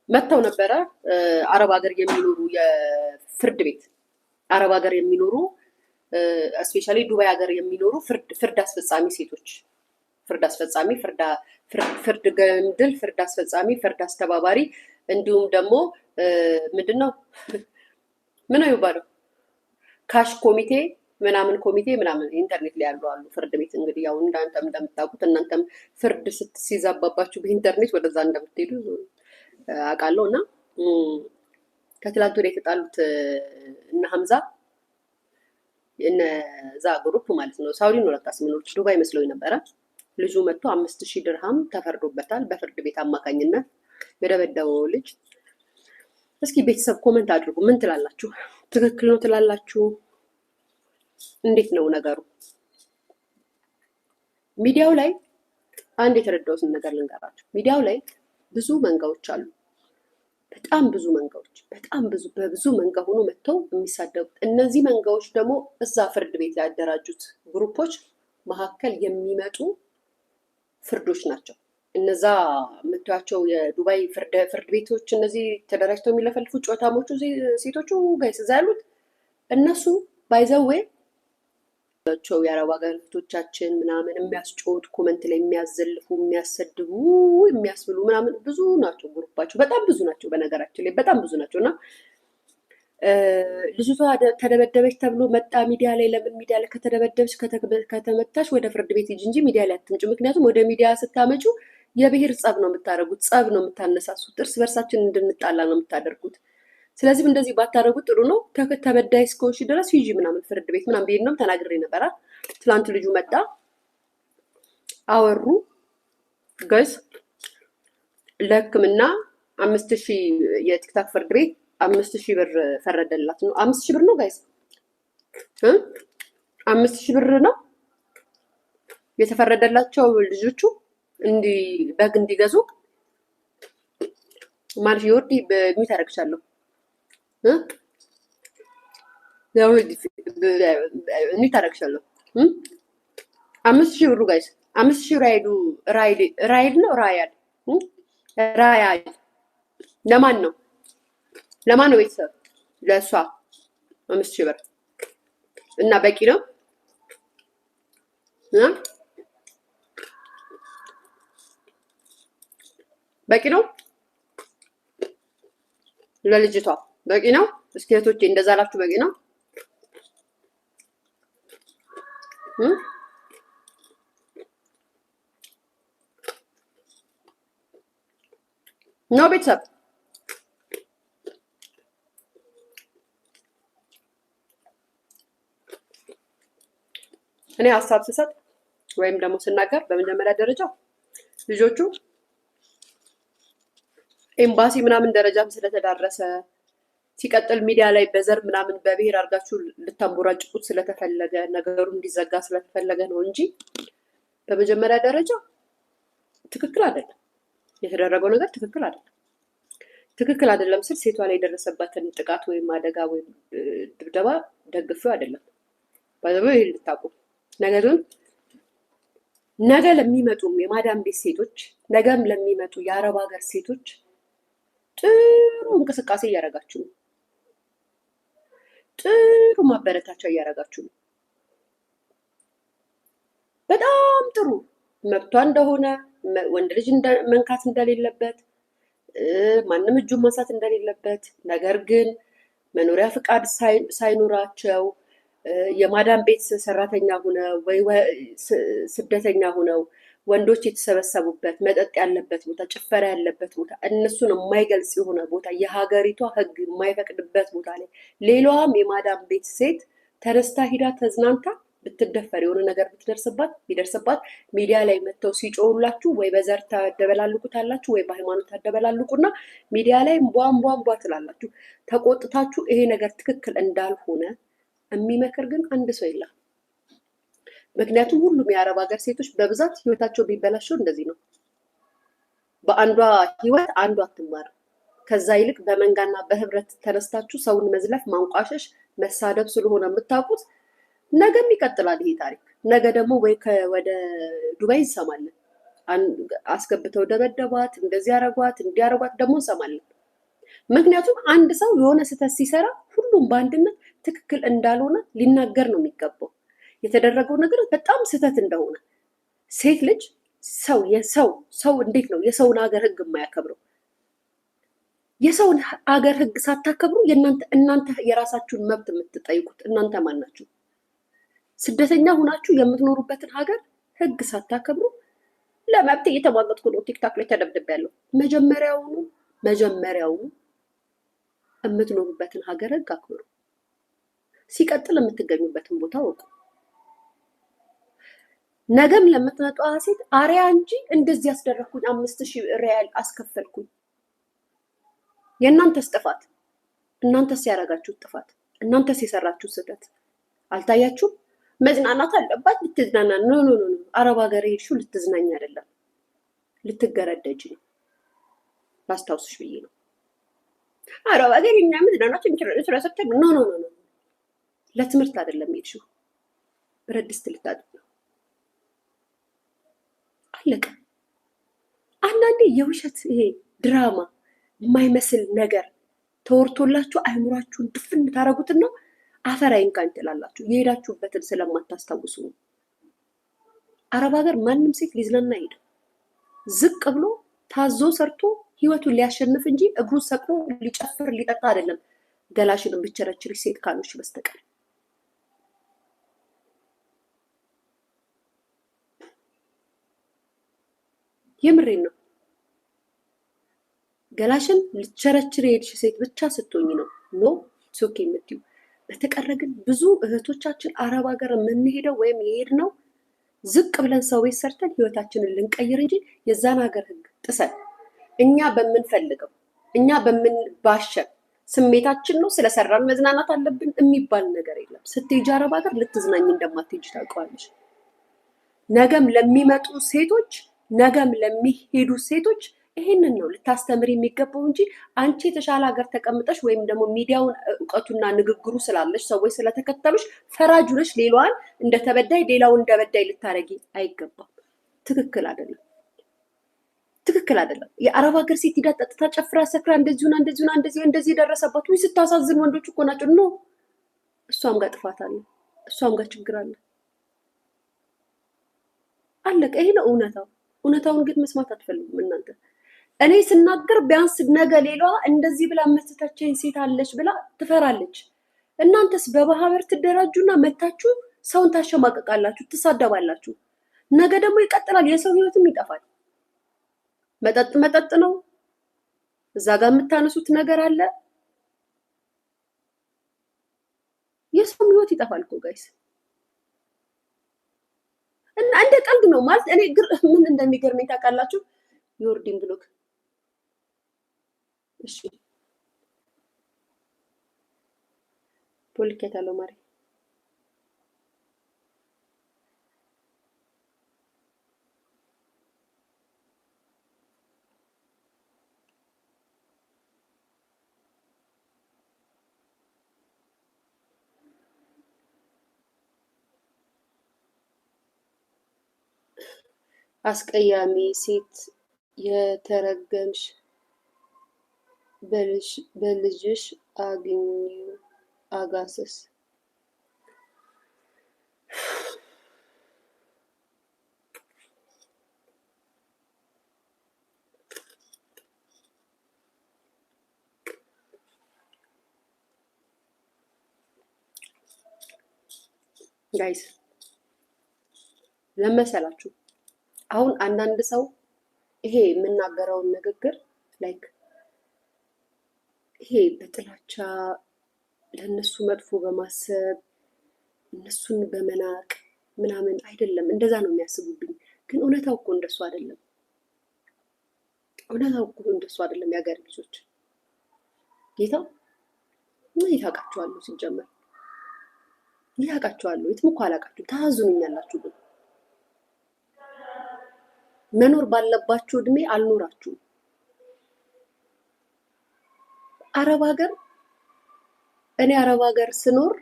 መጥተው ነበረ። አረብ ሀገር የሚኖሩ የፍርድ ቤት አረብ ሀገር የሚኖሩ እስፔሻሊ ዱባይ ሀገር የሚኖሩ ፍርድ አስፈጻሚ ሴቶች ፍርድ አስፈጻሚ፣ ፍርድ ገምድል፣ ፍርድ አስፈጻሚ፣ ፍርድ አስተባባሪ እንዲሁም ደግሞ ምንድነው ምን ነው የሚባለው ካሽ ኮሚቴ ምናምን ኮሚቴ ምናምን ኢንተርኔት ላይ ያሉ አሉ። ፍርድ ቤት እንግዲህ ያው እናንተም እንደምታውቁት እናንተም ፍርድ ሲዛባባችሁ በኢንተርኔት ወደዛ እንደምትሄዱ አውቃለሁ። እና ከትላንት ወዲያ የተጣሉት እነ ሀምዛ እነዛ ግሩፕ ማለት ነው ሳውዲ ነው ለካስ የሚኖሩት ዱባይ መስሎኝ ነበረ። ልጁ መጥቶ 5000 ድርሃም ተፈርዶበታል በፍርድ ቤት አማካኝነት የደበደበው ልጅ። እስኪ ቤተሰብ ኮመንት አድርጉ። ምን ትላላችሁ? ትክክል ነው ትላላችሁ? እንዴት ነው ነገሩ? ሚዲያው ላይ አንድ የተረዳሁትን ነገር ልንገራችሁ። ሚዲያው ላይ ብዙ መንጋዎች አሉ። በጣም ብዙ መንጋዎች፣ በጣም ብዙ በብዙ መንጋ ሆኖ መጥተው የሚሳደቡት እነዚህ መንጋዎች ደግሞ እዛ ፍርድ ቤት ያደራጁት ግሩፖች መካከል የሚመጡ ፍርዶች ናቸው። እነዛ የምታዩቸው የዱባይ ፍርድ ቤቶች እነዚህ ተደራጅተው የሚለፈልፉ ጨዋታሞቹ ሴቶቹ ጋይስ እዛ ያሉት እነሱ ባይዘዌ ቸው የአረብ ሀገር እህቶቻችን ምናምን የሚያስጮት ኮመንት ላይ የሚያዘልፉ የሚያሰድቡ የሚያስብሉ ምናምን ብዙ ናቸው። ግሩፓቸው በጣም ብዙ ናቸው። በነገራችን ላይ በጣም ብዙ ናቸው። እና ልጅቷ ተደበደበች ተብሎ መጣ ሚዲያ ላይ። ለምን ሚዲያ ላይ ከተደበደበች ከተመታች ወደ ፍርድ ቤት ሂጂ እንጂ ሚዲያ ላይ አትምጪ። ምክንያቱም ወደ ሚዲያ ስታመጩ የብሔር ጸብ ነው የምታደርጉት፣ ጸብ ነው የምታነሳሱት፣ እርስ በርሳችን እንድንጣላ ነው የምታደርጉት። ስለዚህም እንደዚህ ባታደርጉት ጥሩ ነው። ተበዳይ እስከሆንሽ ድረስ ሂጂ ምናምን ፍርድ ቤት ምናምን ብሄድ ነው ተናግሬ ነበረ። ትላንት ልጁ መጣ አወሩ ጋይስ ለሕክምና 5000 የቲክታክ ፍርድ ቤት 5000 ብር ፈረደላት ነው። 5000 ብር ነው ጋይስ 5000 ብር ነው የተፈረደላቸው ልጆቹ በግ እንዲገዙ ማለት ይወርዲ በሚት አደረግሻለሁ ያው እኔ ታረክሻለሁ 5000 ብሩ ጋይስ 5000 ራይድ ነው ራያድ ለማን ነው ቤተሰብ ለእሷ 5000 ብር እና በቂ ነው በቂ ነው ለልጅቷ በቂ ነው። እስኪ እህቶቼ እንደዛ አላችሁ በቂ ነው? ነው ቤተሰብ እኔ ሀሳብ ስሰጥ ወይም ደግሞ ስናገር በመጀመሪያ ደረጃ ልጆቹ ኤምባሲ ምናምን ደረጃም ስለተዳረሰ ሲቀጥል ሚዲያ ላይ በዘር ምናምን በብሔር አድርጋችሁ ልታንቦራጭቁት ስለተፈለገ ነገሩ እንዲዘጋ ስለተፈለገ ነው እንጂ በመጀመሪያ ደረጃ ትክክል አይደለም። የተደረገው ነገር ትክክል አይደለም። ትክክል አይደለም ስል ሴቷ ላይ የደረሰባትን ጥቃት ወይም አደጋ ወይም ድብደባ ደግፌው አይደለም። ባይዘው ይሄን ልታውቁ። ነገር ግን ነገ ለሚመጡም የማዳም ቤት ሴቶች ነገም ለሚመጡ የአረብ ሀገር ሴቶች ጥሩ እንቅስቃሴ እያደረጋችሁ ነው። ጥሩ ማበረታቻ እያደረጋችሁ ነው። በጣም ጥሩ መብቷ እንደሆነ ወንድ ልጅ መንካት እንደሌለበት ማንም እጁን ማንሳት እንደሌለበት፣ ነገር ግን መኖሪያ ፍቃድ ሳይኖራቸው የማዳም ቤት ሰራተኛ ሆነው ወይ ስደተኛ ሆነው ወንዶች የተሰበሰቡበት መጠጥ ያለበት ቦታ፣ ጭፈራ ያለበት ቦታ፣ እነሱን የማይገልጽ የሆነ ቦታ፣ የሀገሪቷ ሕግ የማይፈቅድበት ቦታ ላይ ሌላዋም የማዳም ቤት ሴት ተነስታ ሂዳ ተዝናንታ ብትደፈር የሆነ ነገር ቢደርስባት ሚዲያ ላይ መጥተው ሲጮሁላችሁ ወይ በዘር ታደበላልቁታላችሁ ወይ በሃይማኖት ታደበላልቁና ሚዲያ ላይ ቧንቧንቧ ትላላችሁ። ተቆጥታችሁ ይሄ ነገር ትክክል እንዳልሆነ የሚመክር ግን አንድ ሰው የለም። ምክንያቱም ሁሉም የአረብ ሀገር ሴቶች በብዛት ህይወታቸው ቢበላሸው እንደዚህ ነው። በአንዷ ህይወት አንዷ አትማር። ከዛ ይልቅ በመንጋና በህብረት ተነስታችሁ ሰውን መዝለፍ፣ ማንቋሸሽ፣ መሳደብ ስለሆነ የምታውቁት ነገም ይቀጥላል ይሄ ታሪክ። ነገ ደግሞ ወይ ወደ ዱባይ እንሰማለን አስገብተው ደበደቧት፣ እንደዚህ ያረጓት፣ እንዲያረጓት ደግሞ እንሰማለን። ምክንያቱም አንድ ሰው የሆነ ስህተት ሲሰራ ሁሉም በአንድነት ትክክል እንዳልሆነ ሊናገር ነው የሚገባው። የተደረገው ነገር በጣም ስህተት እንደሆነ ሴት ልጅ ሰው እንዴት ነው የሰውን ሀገር ህግ የማያከብረው? የሰውን ሀገር ህግ ሳታከብሩ እናንተ የራሳችሁን መብት የምትጠይቁት እናንተ ማን ናችሁ? ስደተኛ ሁናችሁ የምትኖሩበትን ሀገር ህግ ሳታከብሩ ለመብት እየተሟገጥኩ ነው ቲክታክ ላይ ተደብድቤያለሁ። መጀመሪያውኑ የምትኖሩበትን ሀገር ህግ አክብሩ። ሲቀጥል የምትገኙበትን ቦታ ወቁ። ነገም ለምትመጣዋ ሴት አሪያ እንጂ እንደዚህ ያስደረግኩኝ 5000 ሪያል አስከፈልኩኝ። የእናንተስ ጥፋት፣ እናንተስ ያደረጋችሁት ጥፋት፣ እናንተስ የሰራችሁት ስህተት አልታያችሁም? መዝናናት አለባት ልትዝናና። ኖ አረብ ሀገር ሄድሽው ልትዝናኝ አይደለም፣ ልትገረደጅ ነው። ላስታውስሽ ብዬ ነው። አረብ ሀገር እኛ መዝናናት ስለሰተን ኖ ለትምህርት አይደለም ሄድሽው፣ ብረት ድስት ልታጥብ ነው። አለቀ። አንዳንዴ የውሸት ይሄ ድራማ የማይመስል ነገር ተወርቶላችሁ አይምሯችሁን ድፍን ታረጉትና አፈር አይንካኝ ትላላችሁ። የሄዳችሁበትን ስለማታስታውሱ ነው። አረብ ሀገር ማንም ሴት ሊዝናና ሄደ ዝቅ ብሎ ታዞ ሰርቶ ህይወቱን ሊያሸንፍ እንጂ እግሩን ሰቅሎ ሊጨፍር ሊጠጣ አይደለም። ገላሽን ብቸረችሪ ሴት ካሎች በስተቀር የምሬን ነው። ገላሽን ልቸረችሪ ሄድሽ ሴት ብቻ ስትሆኝ ነው ኖ ሶኬ የምትዩ። በተቀረ ግን ብዙ እህቶቻችን አረብ ሀገር የምንሄደው ወይም የሄድነው ዝቅ ብለን ሰው ቤት ሰርተን ህይወታችንን ልንቀይር እንጂ የዛን ሀገር ህግ ጥሰን እኛ በምንፈልገው እኛ በምንባሸን ስሜታችን ነው ስለሰራን መዝናናት አለብን የሚባል ነገር የለም። ስትሄጂ አረብ ሀገር ልትዝናኝ እንደማትሄጂ ታውቀዋለሽ። ነገም ለሚመጡ ሴቶች ነገም ለሚሄዱ ሴቶች ይሄንን ነው ልታስተምር የሚገባው እንጂ አንቺ የተሻለ ሀገር ተቀምጠሽ ወይም ደግሞ ሚዲያውን እውቀቱና ንግግሩ ስላለሽ ሰዎች ስለተከተሉሽ ፈራጁ ነሽ ሌላዋን እንደተበዳይ ሌላውን እንደበዳይ ልታረጊ አይገባም። ትክክል አይደለም። የአረብ ሀገር ሴት ሂዳ ጠጥታ ጨፍራ ሰክራ እንደዚህ ደረሰባት። ወይ ስታሳዝን። ወንዶች እኮ ናቸው። ኖ እሷም ጋር ጥፋት አለ፣ እሷም ጋር ችግር አለ። አለቀ። ይሄ ነው እውነታው። እውነታውን ግን መስማት አትፈልጉም እናንተ። እኔ ስናገር ቢያንስ ነገ ሌላዋ እንደዚህ ብላ የምትተቸኝ ሴት አለች ብላ ትፈራለች። እናንተስ በማህበር ትደራጁና መታችሁ ሰውን ታሸማቀቃላችሁ፣ ትሳደባላችሁ። ነገ ደግሞ ይቀጥላል፣ የሰው ህይወትም ይጠፋል። መጠጥ ነው። እዛ ጋር የምታነሱት ነገር አለ። የሰው ህይወት ይጠፋል እኮ ጋይስ። እና እንደ ቀልድ ነው ማለት እኔ ምን እንደሚገርመኝ ታውቃላችሁ? ዮርዲን ብሎክ እሺ ፖሊኬት አለው ማሪ አስቀያሚ ሴት የተረገምሽ በልጅሽ አግኙ አጋሰስ ጋይስ ለመሰላችሁ አሁን አንዳንድ ሰው ይሄ የምናገረውን ንግግር ላይክ ይሄ በጥላቻ ለነሱ መጥፎ በማሰብ እነሱን በመናቅ ምናምን አይደለም፣ እንደዛ ነው የሚያስቡብኝ። ግን እውነታው እኮ እንደሱ አይደለም። የሀገር ልጆች ጌታው ምን ይታውቃችኋለሁ? ሲጀመር ይታውቃችኋለሁ። የትም እኮ አላውቃችሁ፣ ታዙኑኛላችሁ። ግን መኖር ባለባችሁ እድሜ አልኖራችሁም። እኔ አረብ ሀገር ስኖር